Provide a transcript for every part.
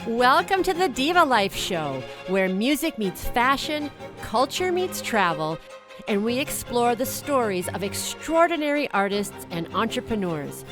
Welcome to the Diva Life Show, where music meets fashion, culture meets travel, and we explore the stories of extraordinary artists and entrepreneurs.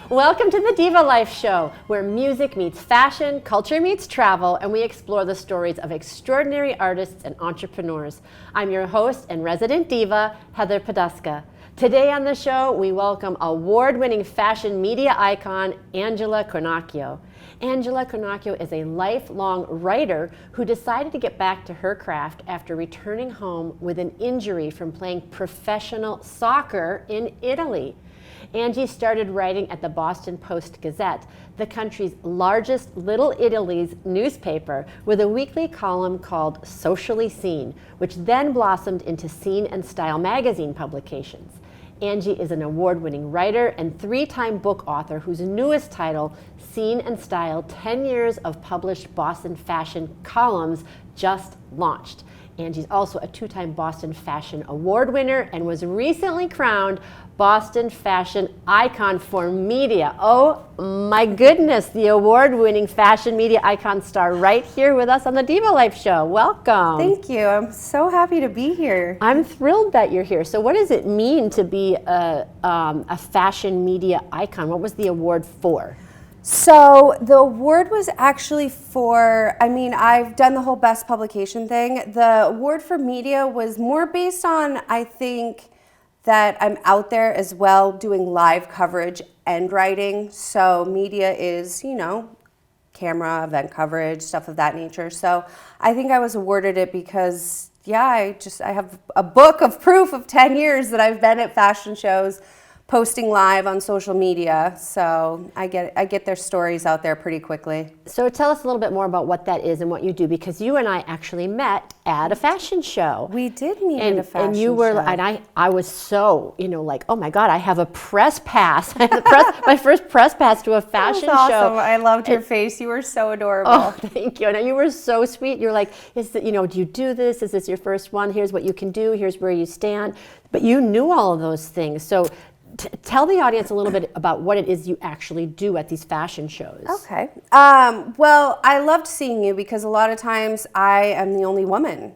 Welcome to the Diva Life Show, where music meets fashion, culture meets travel, and we explore the stories of extraordinary artists and entrepreneurs. I'm your host and resident diva, Heather Poduska. Today on the show, we welcome award-winning fashion media icon, Angela Cornacchio. Angela Cornacchio is a lifelong writer who decided to get back to her craft after returning home with an injury from playing professional soccer in Italy. Angie started writing at the Boston Post-Gazette, the country's largest Little Italy's newspaper, with a weekly column called Socially Seen, which then blossomed into Scene and Style magazine publications. Angie is an award-winning writer and three-time book author whose newest title, Scene and Style, 10 Years of Published Boston Fashion Columns, just launched. Angie's also a two-time Boston Fashion Award winner and was recently crowned Boston Fashion Icon for Media. Oh my goodness, the award-winning fashion media icon star right here with us on the Diva Life Show. Welcome. Thank you. I'm so happy to be here. I'm thrilled that you're here. So what does it mean to be a fashion media icon? What was the award for? So the award was actually for, I've done the whole best publication thing. The award for media was more based on, I think, that I'm out there as well doing live coverage and writing. So media is, camera, event coverage, stuff of that nature. So I think I was awarded it because, I have a book of proof of 10 years that I've been at fashion shows, posting live on social media, so I get their stories out there pretty quickly. So tell us a little bit more about what that is and what you do, because you and I actually met at a fashion show. We did meet at a fashion show. And you were, and I was so, like, oh my God, I have a press pass. My first press pass to a fashion that was show. Awesome. I loved your face. You were so adorable. Oh, thank you. And you were so sweet. You're like, do you do this? Is this your first one? Here's what you can do. Here's where you stand. But you knew all of those things. So tell the audience a little bit about what it is you actually do at these fashion shows. Okay. Well, I loved seeing you because a lot of times I am the only woman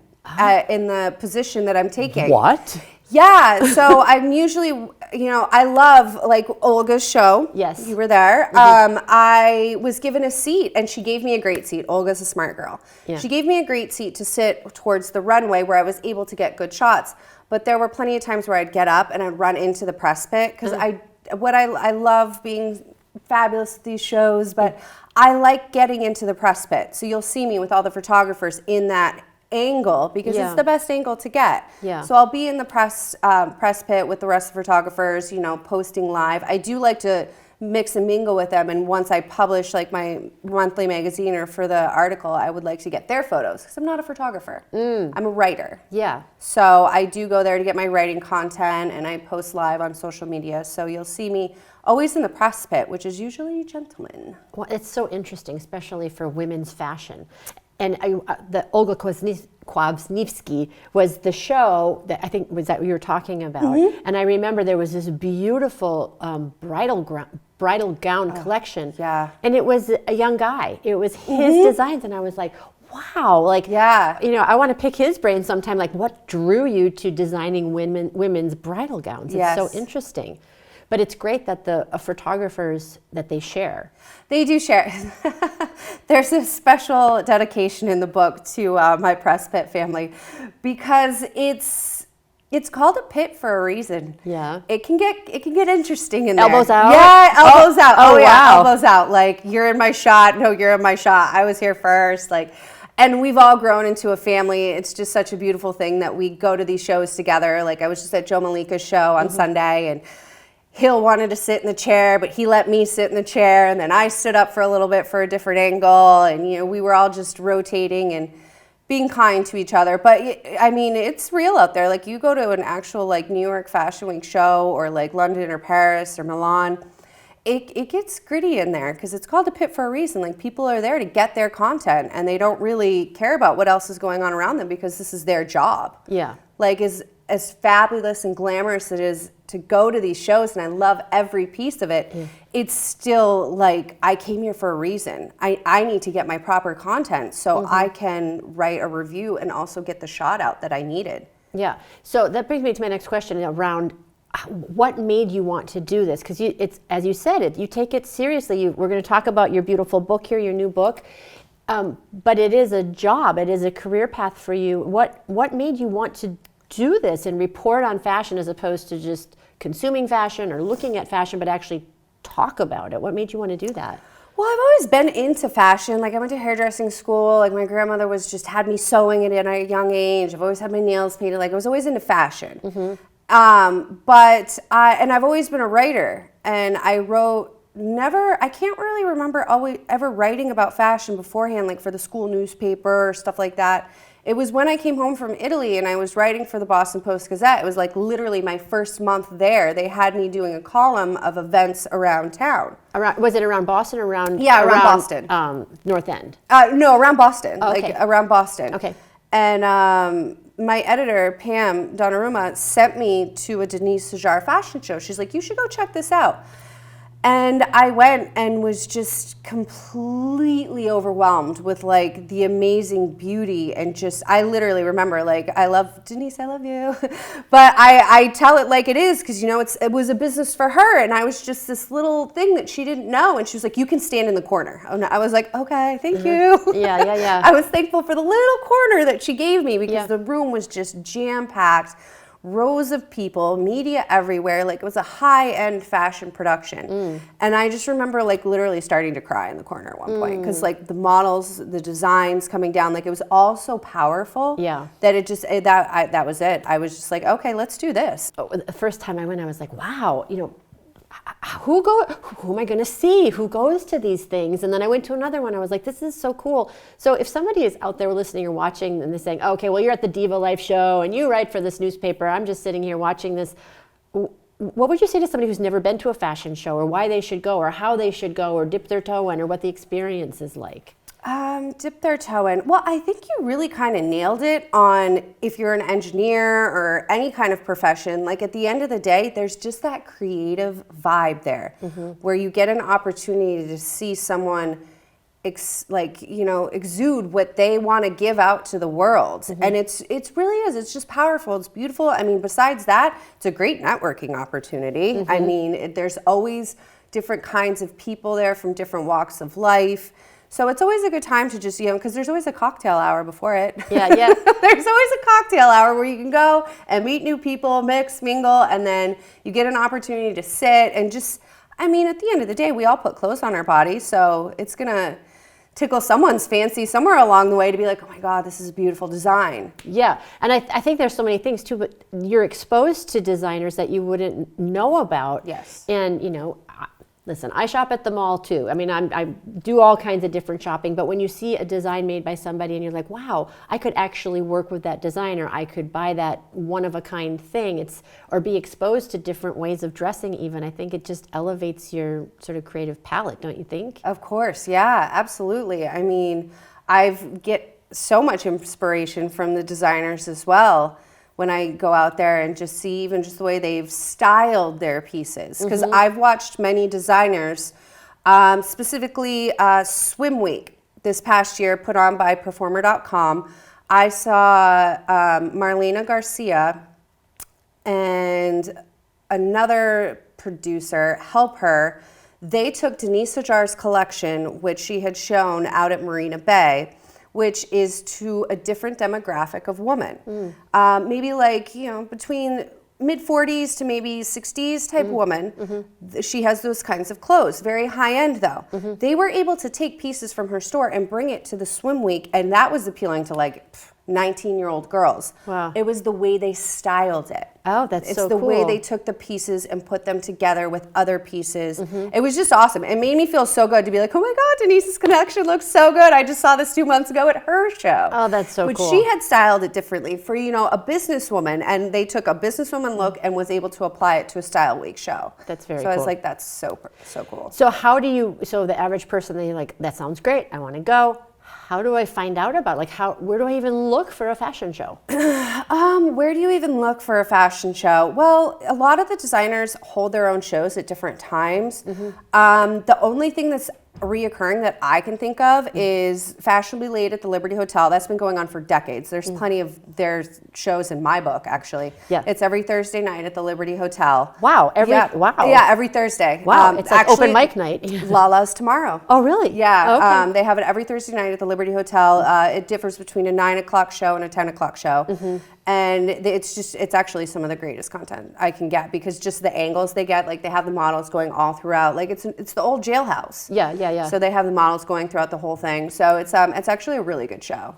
in the position that I'm taking. What? Yeah, so I'm usually, I love like Olga's show. Yes. You were there. Mm-hmm. I was given a seat and she gave me a great seat. Olga's a smart girl. Yeah. She gave me a great seat to sit towards the runway where I was able to get good shots. But there were plenty of times where I'd get up and I'd run into the press pit because I love being fabulous at these shows, but I like getting into the press pit. So you'll see me with all the photographers in that angle because it's the best angle to get. Yeah. So I'll be in the press pit with the rest of the photographers, posting live. I do like to mix and mingle with them, and once I publish like my monthly magazine or for the article, I would like to get their photos because I'm not a photographer. I'm a writer. Yeah. So I do go there to get my writing content and I post live on social media. So you'll see me always in the press pit, which is usually gentlemen. Well, it's so interesting, especially for women's fashion. And the Olga Kwasniewski was the show that I think was that we were talking about. Mm-hmm. And I remember there was this beautiful bridal gown collection. Yeah. And it was a young guy. It was his designs. And I was like, wow. Like, I want to pick his brain sometime. Like, what drew you to designing women's bridal gowns? It's so interesting. But it's great that the photographers, that they share. They do share. There's a special dedication in the book to my press pit family because it's called a pit for a reason. Yeah. It can get interesting in there. Elbows out? Yeah, elbows out. Oh, yeah, wow. Elbows out. Like, you're in my shot. No, you're in my shot. I was here first. And we've all grown into a family. It's just such a beautiful thing that we go to these shows together. Like, I was just at Joe Malika's show on Sunday, and Hill wanted to sit in the chair, but he let me sit in the chair, and then I stood up for a little bit for a different angle, and we were all just rotating and being kind to each other. But it's real out there. Like, you go to an actual New York Fashion Week show or London or Paris or Milan, it gets gritty in there because it's called a pit for a reason. Like, people are there to get their content and they don't really care about what else is going on around them because this is their job. Yeah. Like, as fabulous and glamorous it is to go to these shows, and I love every piece of it, it's still like, I came here for a reason. I need to get my proper content so I can write a review and also get the shot out that I needed. Yeah. So that brings me to my next question around what made you want to do this? Because it's, as you said, you take it seriously. We're going to talk about your beautiful book here, your new book. But it is a job. It is a career path for you. What made you want to do this and report on fashion as opposed to just consuming fashion or looking at fashion, but actually talk about it? What made you want to do that? Well, I've always been into fashion. Like, I went to hairdressing school. Like, my grandmother had me sewing it at a young age. I've always had my nails painted. Like, I was always into fashion. But I've always been a writer, and I can't really remember ever writing about fashion beforehand, like for the school newspaper or stuff like that. It was when I came home from Italy and I was writing for the Boston Post-Gazette. It was like literally my first month there. They had me doing a column of events around town. Was it around Boston or around? Yeah, around Boston. North End? No, around Boston. Oh, okay. Like around Boston. Okay. And my editor, Pam Donnarumma, sent me to a Denise Sajjar fashion show. She's like, you should go check this out. And I went and was just completely overwhelmed with like the amazing beauty and just, I literally remember like, Denise, I love you. But I tell it like it is because, you know, it was a business for her. And I was just this little thing that she didn't know. And she was like, you can stand in the corner. And I was like, okay, thank you. Yeah. I was thankful for the little corner that she gave me because the room was just jam-packed. Rows of people, media everywhere, like it was a high-end fashion production. And I just remember like literally starting to cry in the corner at one point because like the models, the designs coming down, like it was all so powerful that it just, that was it. I was just like, okay, let's do this. The first time I went, I was like, wow, you know, who am I going to see? Who goes to these things? And then I went to another one. I was like, this is so cool. So if somebody is out there listening or watching and they're saying, oh, okay, well, you're at the Diva Life show and you write for this newspaper. I'm just sitting here watching this. What would you say to somebody who's never been to a fashion show, or why they should go, or how they should go, or dip their toe in, or what the experience is like? Dip their toe in. Well, I think you really kind of nailed it on if you're an engineer or any kind of profession. Like at the end of the day, there's just that creative vibe there where you get an opportunity to see someone exude what they want to give out to the world. And it's really is. It's just powerful. It's beautiful. I mean, besides that, it's a great networking opportunity. I mean, there's always different kinds of people there from different walks of life. So it's always a good time to just, because there's always a cocktail hour before it. Yeah. There's always a cocktail hour where you can go and meet new people, mix, mingle, and then you get an opportunity to sit and just, I mean, at the end of the day, we all put clothes on our body, so it's going to tickle someone's fancy somewhere along the way to be like, oh my God, this is a beautiful design. Yeah, and I think there's so many things too, but you're exposed to designers that you wouldn't know about. Yes. And, listen, I shop at the mall too. I mean, I do all kinds of different shopping, but when you see a design made by somebody and you're like, wow, I could actually work with that designer, I could buy that one-of-a-kind thing, or be exposed to different ways of dressing even, I think it just elevates your sort of creative palette, don't you think? Of course, yeah, absolutely. I mean, I get so much inspiration from the designers as well when I go out there and just see even just the way they've styled their pieces. Because I've watched many designers, specifically Swim Week this past year put on by Performer.com. I saw Marlena Garcia and another producer help her. They took Denise Sajjar's collection, which she had shown out at Marina Bay, which is to a different demographic of woman. Maybe like, between mid-40s to maybe 60s type woman. She has those kinds of clothes, very high-end though. They were able to take pieces from her store and bring it to the Swim Week, and that was appealing to like 19-year-old girls. Wow. It was the way they styled it. Oh, that's so cool. It's the way they took the pieces and put them together with other pieces. It was just awesome. It made me feel so good to be like, oh my God, Denise's collection looks so good. I just saw this 2 months ago at her show. Oh, that's so cool. But she had styled it differently for, a businesswoman, and they took a businesswoman look and was able to apply it to a Style Week show. That's very cool. cool. So I was like, that's so cool. So the average person, they're like, that sounds great, I want to go. how do I find out about where do I even look for a fashion show? Where do you even look for a fashion show? Well, a lot of the designers hold their own shows at different times. The only thing that's reoccurring that I can think of is Fashionably Late at the Liberty Hotel. That's been going on for decades. There's plenty of their shows in my book, actually. Yeah. It's every Thursday night at the Liberty Hotel. Wow. Yeah, every Thursday. Wow. It's like open mic night. Lala's tomorrow. Oh, really? Yeah. Okay. They have it every Thursday night at the Liberty Hotel. It differs between a 9 o'clock show and a 10 o'clock show. And it's actually some of the greatest content I can get, because just the angles they get, like they have the models going all throughout, like it's the old jailhouse. Yeah. So they have the models going throughout the whole thing. So it's actually a really good show.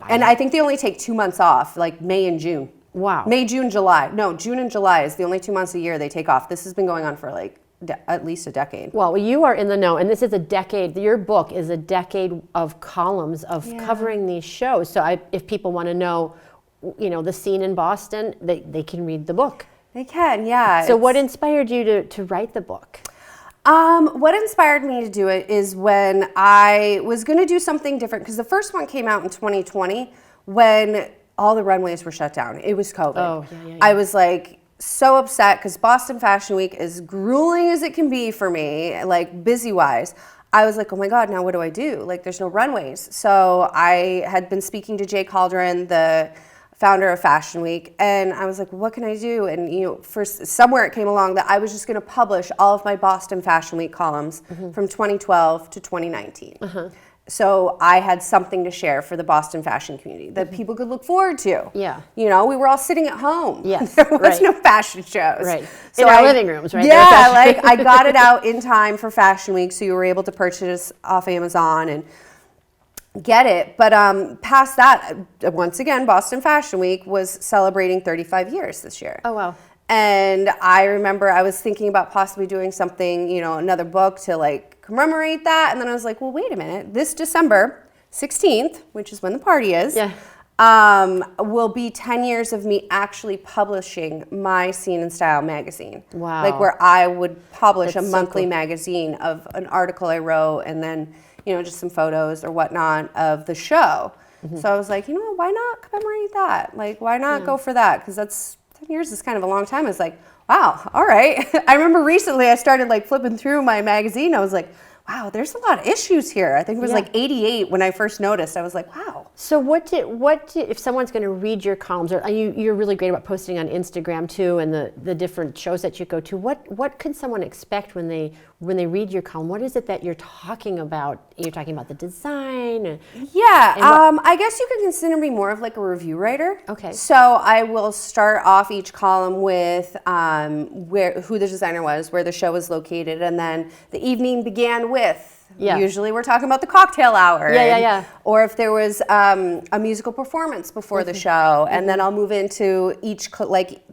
And I think they only take 2 months off, like May and June. Wow. May, June, July. No, June and July is the only 2 months a year they take off. This has been going on for like at least a decade. Well, you are in the know, and this is a decade. Your book is a decade of columns of covering these shows. So if people want to know, the scene in Boston, they can read the book. They can, yeah. So what inspired you to write the book? What inspired me to do it is when I was going to do something different, because the first one came out in 2020 when all the runways were shut down. It was COVID. Oh, yeah. I was like so upset because Boston Fashion Week, as grueling as it can be for me, like busy-wise, I was like, oh my God, now what do I do? Like, there's no runways. So I had been speaking to Jay Calderon, the founder of Fashion Week, and I was like, what can I do? And somewhere it came along that I was just going to publish all of my Boston Fashion Week columns from 2012 to 2019. So I had something to share for the Boston fashion community that people could look forward to. Yeah. We were all sitting at home. Yes. There was no fashion shows. Right. So in our living rooms, right? Yeah, like I got it out in time for Fashion Week, so you were able to purchase off Amazon and get it. But past that, once again, Boston Fashion Week was celebrating 35 years this year. Oh, wow. And I remember I was thinking about possibly doing something, another book to like commemorate that. And then I was like, well, wait a minute. This December 16th, which is when the party is, will be 10 years of me actually publishing my Scene and Style magazine. Wow. Like where I would publish That's a so monthly cool. magazine of an article I wrote and then, just some photos or whatnot of the show. So I was like, why not commemorate that? Like, why not go for that? Because that's 10 years is kind of a long time. It's like, wow, all right. I remember recently I started like flipping through my magazine. I was like, wow, there's a lot of issues here. I think it was like 88 when I first noticed. I was like, wow. So what if someone's going to read your columns, or you're really great about posting on Instagram too, and the different shows that you go to, what can someone expect when they read your column? What is it that you're talking about? You're talking about the design? I guess you could consider me more of like a review writer. Okay. So I will start off each column with who the designer was, where the show was located, and then the evening began with. Usually we're talking about the cocktail hour. Or if there was a musical performance before the show. And then I'll move into each,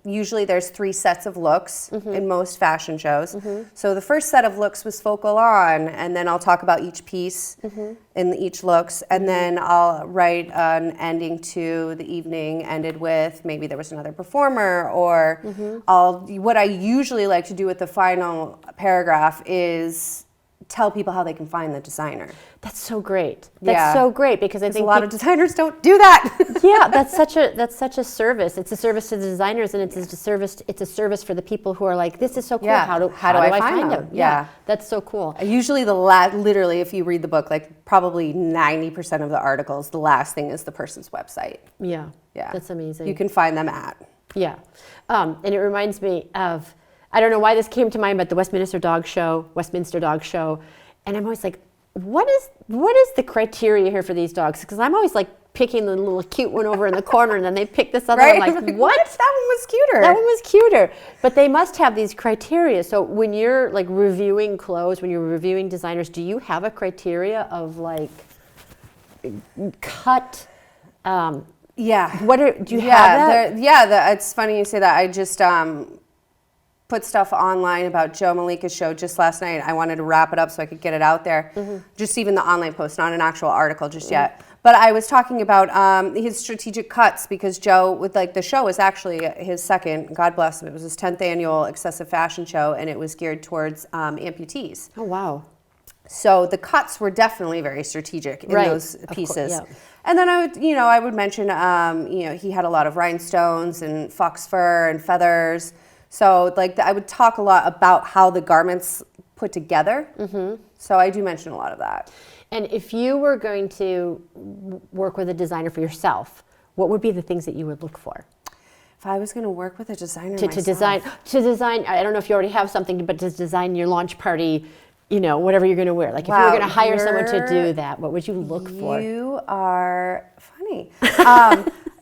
usually there's 3 sets of looks in most fashion shows. So the first set of looks was focal on, and then I'll talk about each piece in each looks. And then I'll write an ending to the evening ended with, maybe there was another performer, or what I usually like to do with the final paragraph is tell people how they can find the designer. That's so great. That's so great, because I think a lot of designers don't do that. That's such a service. It's a service to the designers, and it's a service for the people who are like, this is so cool. How do I find them? Yeah, that's so cool. Usually literally, if you read the book, like probably 90% of the articles, the last thing is the person's website. Yeah. That's amazing. You can find them at. Yeah. And it reminds me of, I don't know why this came to mind, but the Westminster Dog Show. And I'm always like, what is the criteria here for these dogs? Because I'm always like picking the little cute one over in the corner, and then they pick this other one. I'm like, what? That one was cuter. That one was cuter. But they must have these criteria. So when you're like reviewing clothes, when you're reviewing designers, do you have a criteria of like cut? Do you have that? It's funny you say that. I just put stuff online about Joe Malika's show just last night. I wanted to wrap it up so I could get it out there. Just even the online post, not an actual article just yet. But I was talking about his strategic cuts, because Joe, with like the show was actually his second, God bless him, it was his 10th annual excessive fashion show, and it was geared towards amputees. Oh, wow. So the cuts were definitely very strategic in those pieces. And then I would mention, he had a lot of rhinestones and fox fur and feathers. So like I would talk a lot about how the garments put together. Mm-hmm. So I do mention a lot of that. And if you were going to work with a designer for yourself, what would be the things that you would look for? If I was going to work with a designer to design, I don't know if you already have something, but to design your launch party, whatever you're going to wear. Like if you were going to hire someone to do that, what would you look for? You are funny.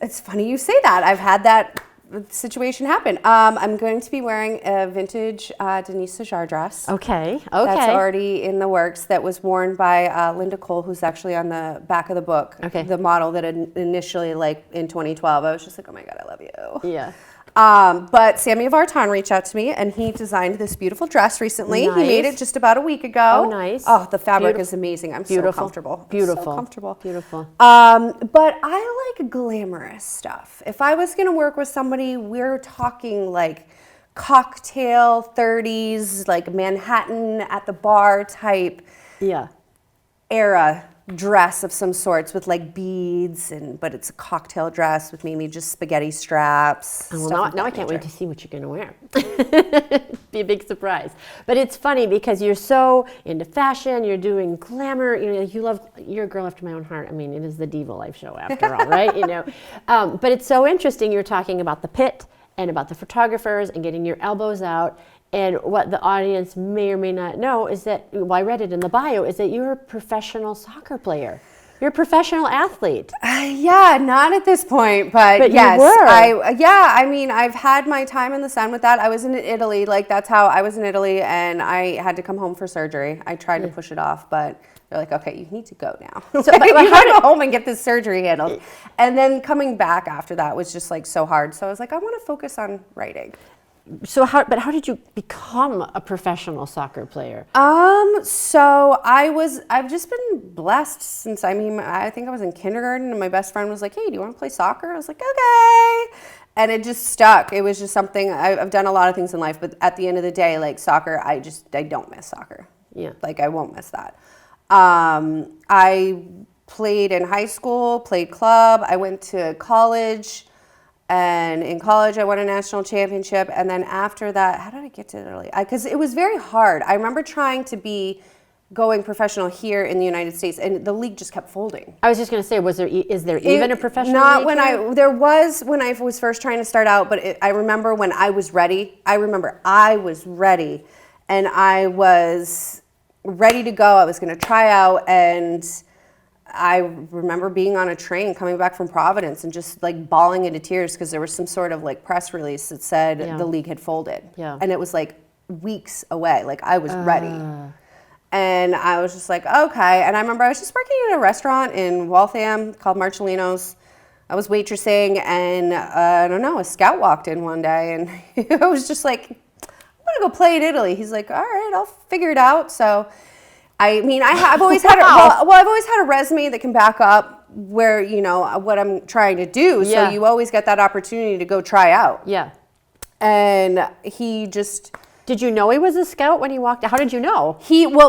It's funny you say that. I've had that situation happen. I'm going to be wearing a vintage Denise Sajar dress. Okay. That's already in the works. That was worn by Linda Cole, who's actually on the back of the book. Okay. The model that initially, like in 2012, I was just like, oh my God, I love you. Yeah. But Sammy Vartan reached out to me, and he designed this beautiful dress recently. Nice. He made it just about a week ago. Oh, nice. Oh, the fabric is amazing. I'm so comfortable. Beautiful. So comfortable. Beautiful. But I like glamorous stuff. If I was going to work with somebody, we're talking like cocktail 30s, like Manhattan at the bar type era dress of some sorts with like beads, but it's a cocktail dress with maybe just spaghetti straps. Oh, well, now I can't wait to see what you're going to wear. Be a big surprise. But it's funny because you're so into fashion, you're doing glamour, you're a girl after my own heart. I mean, it is the Diva Life show after all, right? But it's so interesting. You're talking about the pit and about the photographers and getting your elbows out. And what the audience may or may not know is that, well, I read it in the bio, is that you're a professional soccer player. You're a professional athlete. Yeah, not at this point, but yes. You were. I mean, I've had my time in the sun with that. I was in Italy, that's how I was in Italy, and I had to come home for surgery. I tried to push it off, but they're like, okay, you need to go now. So you gotta go home and get this surgery handled. And then coming back after that was just like so hard. So I was like, I want to focus on writing. So how did you become a professional soccer player? So I've just been blessed since, I think I was in kindergarten, and my best friend was like, hey, do you want to play soccer? I was like, okay. And it just stuck. It was just something, I've done a lot of things in life, but at the end of the day, like soccer, I don't miss soccer. Yeah. Like I won't miss that. I played in high school, played club. I went to college. And in college, I won a national championship. And then after that, how did I get to Italy? Because it was very hard. I remember trying to be going professional here in the United States, and the league just kept folding. I was just going to say, is there even a professional not league when here? There was when I was first trying to start out, but I remember when I was ready. I was ready, and I was ready to go. I was going to try out, and I remember being on a train coming back from Providence and just like bawling into tears because there was some sort of like press release that said the league had folded. Yeah. And it was like weeks away. Like I was ready. And I was just like, okay. And I remember I was just working in a restaurant in Waltham called Marcelino's. I was waitressing, and I don't know, a scout walked in one day, and I was just like, I'm going to go play in Italy. He's like, all right, I'll figure it out. So I've always had I've always had a resume that can back up where what I'm trying to do. So you always get that opportunity to go try out. Yeah. And he just. Did you know he was a scout when he walked out? How did you know?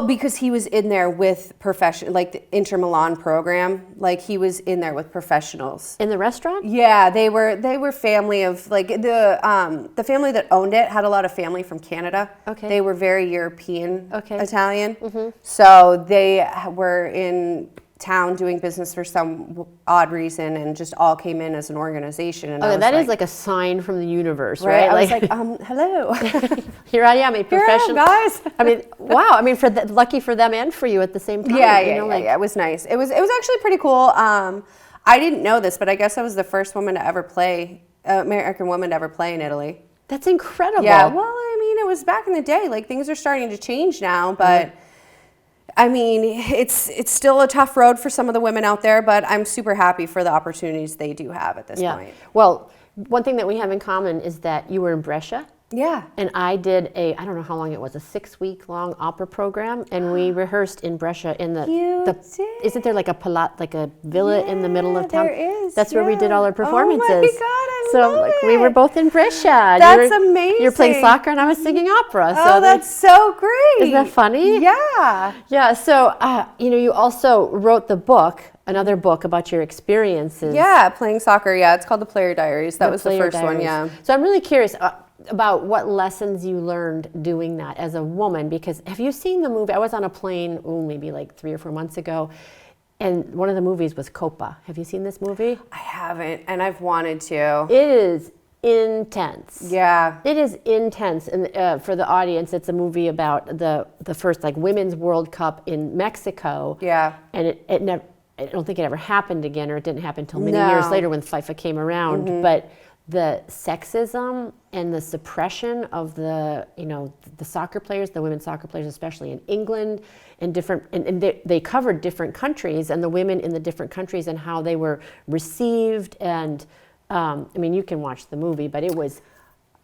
Because he was in there with like the Inter Milan program. Like he was in there with professionals. In the restaurant? Yeah, they were family of like the family that owned it had a lot of family from Canada. Okay. They were very European Italian. Mm-hmm. So they were in town doing business for some odd reason and just all came in as an organization. And that is like a sign from the universe, right? I was like, hello. Here I am, a professional. Here I am, guys. I mean, wow. I mean, lucky for them and for you at the same time. Yeah. It was nice. It was actually pretty cool. I didn't know this, but I guess I was the first woman to ever play, American woman to ever play in Italy. That's incredible. Yeah. Well, I mean, it was back in the day. Like things are starting to change now, but. Mm-hmm. I mean, it's still a tough road for some of the women out there, but I'm super happy for the opportunities they do have at this point. Well, one thing that we have in common is that you were in Brescia. Yeah. And I did I don't know how long it was, a 6-week-long opera program, and we rehearsed in Brescia in isn't there like a villa in the middle of town? There is. That's where we did all our performances. Oh my God, I love we were it. both in Brescia. That's amazing. You were playing soccer and I was singing opera. Oh, that's so great. Isn't that funny? Yeah. Yeah. So, you also wrote the book, another book about your experiences. Yeah, playing soccer. Yeah, it's called The Player Diaries. That was the first one. Yeah. So I'm really curious about what lessons you learned doing that as a woman, because have you seen the movie? I was on a plane, maybe like 3 or 4 months ago, and one of the movies was Copa. Have you seen this movie? I haven't, and I've wanted to. It is intense. Yeah. It is intense. And for the audience, it's a movie about the first Women's World Cup in Mexico. Yeah. And it never, I don't think it ever happened again, or it didn't happen until many No. years later when FIFA came around. But the sexism and the suppression of the soccer players, the women soccer players, especially in England, and they covered different countries and the women in the different countries and how they were received. And you can watch the movie, but it was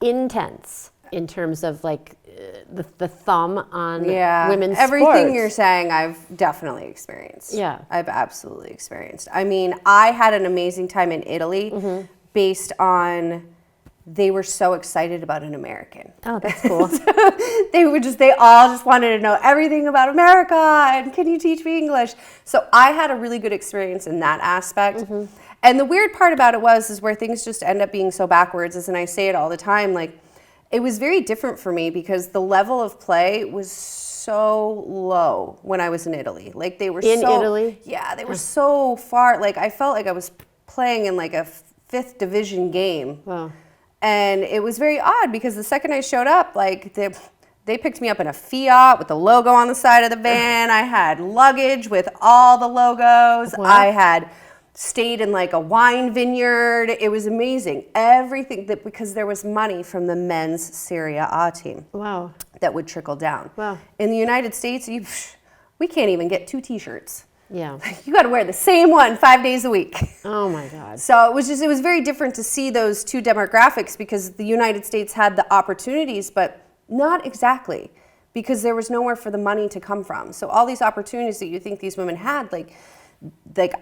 intense in terms of the thumb on women's Everything sports. you're saying, I've definitely experienced. Yeah. I've absolutely experienced. I mean, I had an amazing time in Italy based on they were so excited about an American. Oh, that's cool. They all just wanted to know everything about America and can you teach me English? So I had a really good experience in that aspect. And the weird part about it is where things just end up being so backwards, and I say it all the time, it was very different for me because the level of play was so low when I was in Italy. They were in Italy? Yeah, they were so far. I felt like I was playing in a 5th division game. Wow. And it was very odd because the second I showed up, they picked me up in a Fiat with the logo on the side of the van. I had luggage with all the logos. Wow. I had stayed in a wine vineyard. It was amazing. Everything because there was money from the men's Serie A team. Wow. That would trickle down. Wow. In the United States, we can't even get 2 T-shirts. Yeah. You got to wear the same one 5 days a week. Oh my God. So it was very different to see those two demographics because the United States had the opportunities, but not exactly because there was nowhere for the money to come from. So all these opportunities that you think these women had,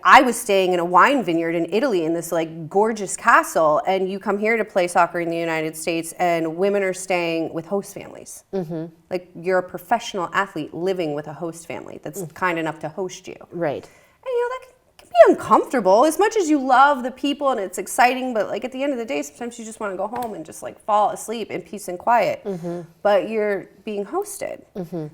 I was staying in a wine vineyard in Italy in this gorgeous castle, and you come here to play soccer in the United States and women are staying with host families. You're a professional athlete living with a host family that's kind enough to host you. Right. And that can be uncomfortable as much as you love the people and it's exciting, but at the end of the day, sometimes you just want to go home and just fall asleep in peace and quiet. But you're being hosted.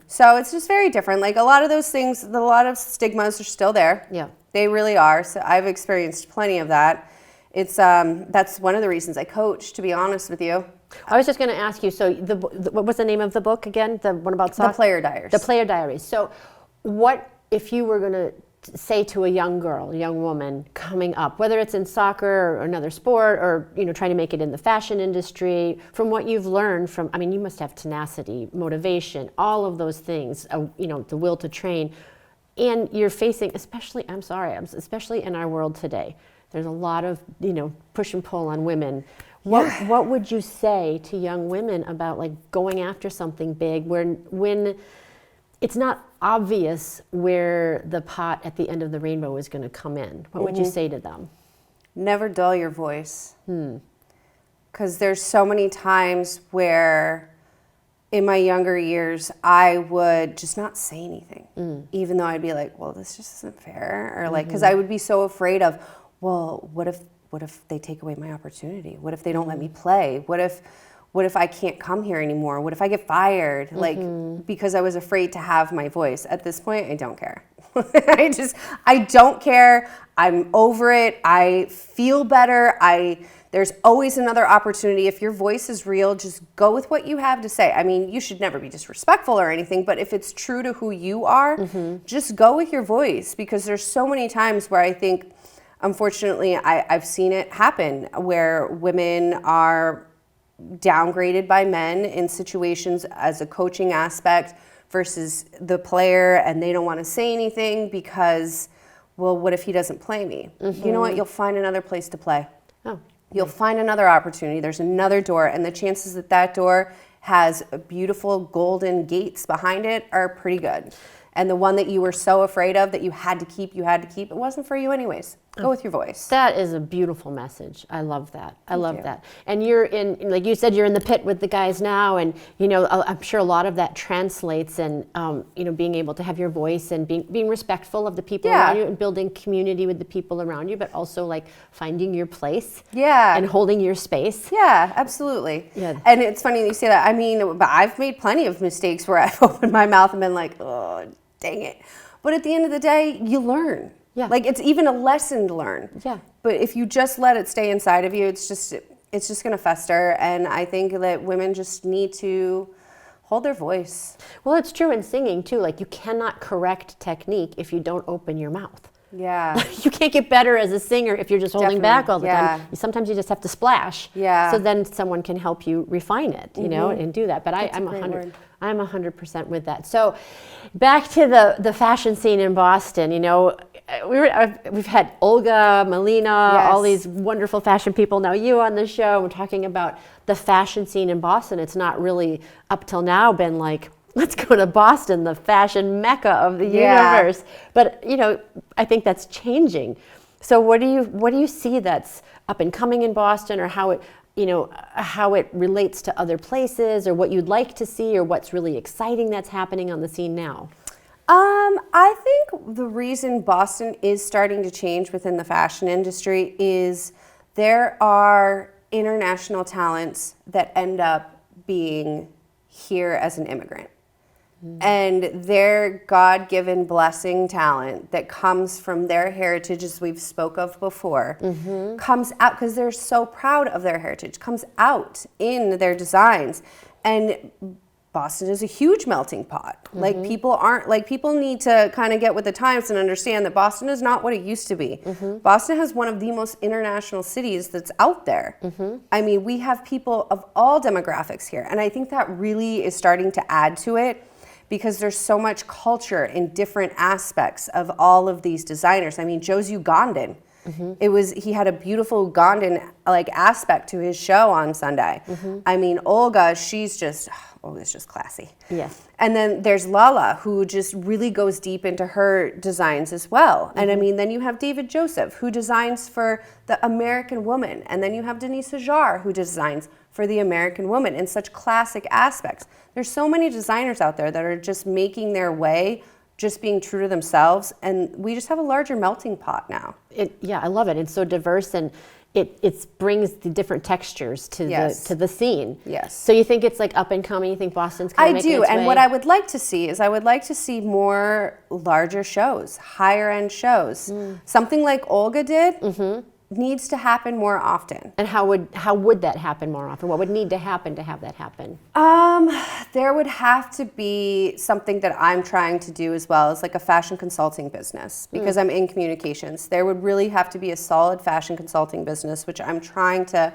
So it's just very different. A lot of those things, a lot of stigmas are still there. Yeah. They really are. So I've experienced plenty of that. It's that's one of the reasons I coach, to be honest with you. I was just going to ask you, so what was the name of the book again? The one about soccer? The Player Diaries. The Player Diaries. So what if you were going to say to a young girl, a young woman coming up, whether it's in soccer or another sport or trying to make it in the fashion industry, from what you've learned from, you must have tenacity, motivation, all of those things, the will to train, and you're facing, especially in our world today, there's a lot of push and pull on women. What would you say to young women about going after something big when it's not obvious where the pot at the end of the rainbow is going to come in? What would you say to them? Never dull your voice. Because there's so many times where in my younger years, I would just not say anything, even though I'd be well, this just isn't fair. Or because I would be so afraid of, well, what if they take away my opportunity? What if they don't let me play? What if I can't come here anymore? What if I get fired? Because I was afraid to have my voice. At this point, I don't care. I don't care. I'm over it. I feel better. There's always another opportunity. If your voice is real, just go with what you have to say. You should never be disrespectful or anything, but if it's true to who you are, just go with your voice, because there's so many times where I think, unfortunately, I've seen it happen where women are downgraded by men in situations as a coaching aspect versus the player, and they don't want to say anything because, well, what if he doesn't play me? You know what? You'll find another place to play. Oh. You'll find another opportunity. There's another door, and the chances that door has beautiful golden gates behind it are pretty good. And the one that you were so afraid of that you had to keep, it wasn't for you anyways. Go with your voice. That is a beautiful message. I love that. I love that. And you're in, like you said, you're in the pit with the guys now, and I'm sure a lot of that translates, and being able to have your voice and being respectful of the people around you, and building community with the people around you, but also like finding your place. Yeah. And holding your space. Yeah, absolutely. Yeah. And it's funny you say that. I mean, but I've made plenty of mistakes where I've opened my mouth and been like, oh, dang it. But at the end of the day, you learn. Yeah. Like, it's even a lesson to learn. Yeah. But if you just let it stay inside of you, it's just going to fester. And I think that women just need to hold their voice. Well, it's true in singing too. Like, you cannot correct technique if you don't open your mouth. Yeah. You can't get better as a singer if you're just holding back all the Yeah. time. Sometimes you just have to splash. Yeah. So then someone can help you refine it, and do that. But That's I'm a great word. I'm 100% with that. So back to the fashion scene in Boston, we've had Olga, Melina, all these wonderful fashion people. Now you on the show, we're talking about the fashion scene in Boston. It's not really up till now been like, let's go to Boston, the fashion mecca of the universe. But I think that's changing. So what do you see that's up and coming in Boston, or how it relates to other places, or what you'd like to see, or what's really exciting that's happening on the scene now? I think the reason Boston is starting to change within the fashion industry is there are international talents that end up being here as an immigrant. And their God-given blessing talent that comes from their heritage, as we've spoke of before, comes out because they're so proud of their heritage, comes out in their designs. And Boston is a huge melting pot. Like, people need to kind of get with the times and understand that Boston is not what it used to be. Boston has one of the most international cities that's out there. I mean, we have people of all demographics here. And I think that really is starting to add to it, because there's so much culture in different aspects of all of these designers. I mean, Joe's Ugandan. He had a beautiful Ugandan aspect to his show on Sunday. I mean, Olga's just classy. Yes. And then there's Lala, who just really goes deep into her designs as well. And I mean, then you have David Joseph, who designs for the American woman. And then you have Denise Hajar, who designs for the American woman in such classic aspects. There's so many designers out there that are just making their way, just being true to themselves, and we just have a larger melting pot now. I love it. It's so diverse, and it brings the different textures to the scene. Yes. So you think it's like up and coming? You think Boston's kind of making its way? I do, and what I would like to see is more larger shows, higher end shows. Something like Olga did. Needs to happen more often. And how would that happen more often? What would need to happen to have that happen? There would have to be something that I'm trying to do as well, as like a fashion consulting business, because I'm in communications. There would really have to be a solid fashion consulting business, which I'm trying to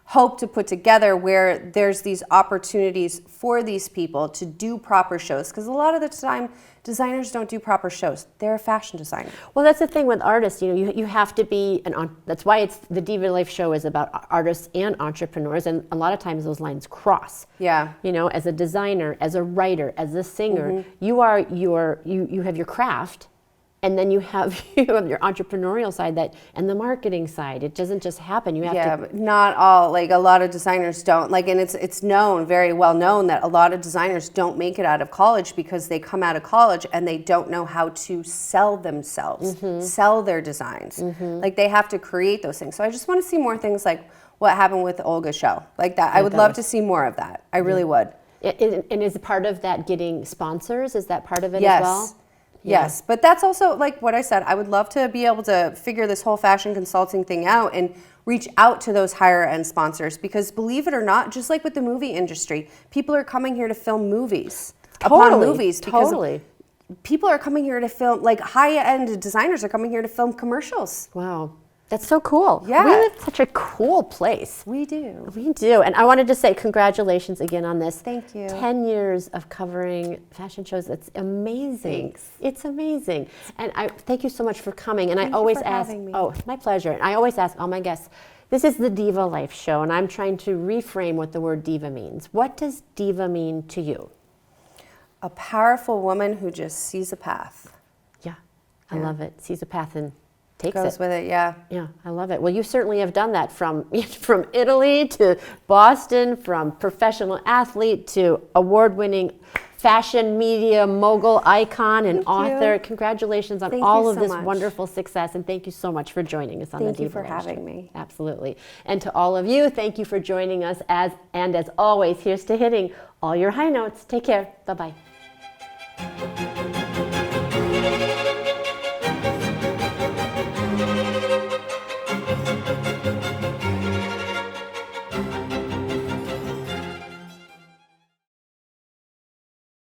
hope to put together, where there's these opportunities for these people to do proper shows, because a lot of the time designers don't do proper shows. They're a fashion designer. Well, that's the thing with artists. You have to be that's why it's the Diva Life show is about artists and entrepreneurs, and a lot of times those lines cross. Yeah. As a designer, as a writer, as a singer, you have your craft. And then you have your entrepreneurial side and the marketing side. It doesn't just happen. You have to. But not all. Like, a lot of designers don't. Like, and it's known, very well known, that a lot of designers don't make it out of college because they come out of college and they don't know how to sell themselves, sell their designs. Like, they have to create those things. So I just want to see more things like what happened with Olga's show, like that. I would love to see more of that. I really would. And is part of that getting sponsors? Is that part of it as well? Yes, but that's also, like what I said, I would love to be able to figure this whole fashion consulting thing out and reach out to those higher end sponsors, because believe it or not, just like with the movie industry, people are coming here to film movies upon movies. Because people are coming here to film, like, high end designers are coming here to film commercials. Wow. That's so cool. Yeah. We live in such a cool place. We do. We do. And I wanted to say congratulations again on this. Thank you. 10 years of covering fashion shows. That's amazing. Thanks. It's amazing. And I thank you so much for coming. And Thank I always you for ask, having me. oh, it's my pleasure. And I always ask all my guests, this is the Diva Life show, and I'm trying to reframe what the word diva means. What does diva mean to you? a powerful woman who just sees a path. Yeah, I love it. Sees a path and takes Goes it. with it, yeah. Yeah, I love it. Well, you certainly have done that from Italy to Boston, from professional athlete to award-winning fashion media mogul, icon, and author. Congratulations on all of this wonderful success, and thank you so much for joining us on the Diva Thank you for Lounge having Trip. me. Absolutely. And to all of you, thank you for joining us. As always, here's to hitting all your high notes. Take care. Bye-bye.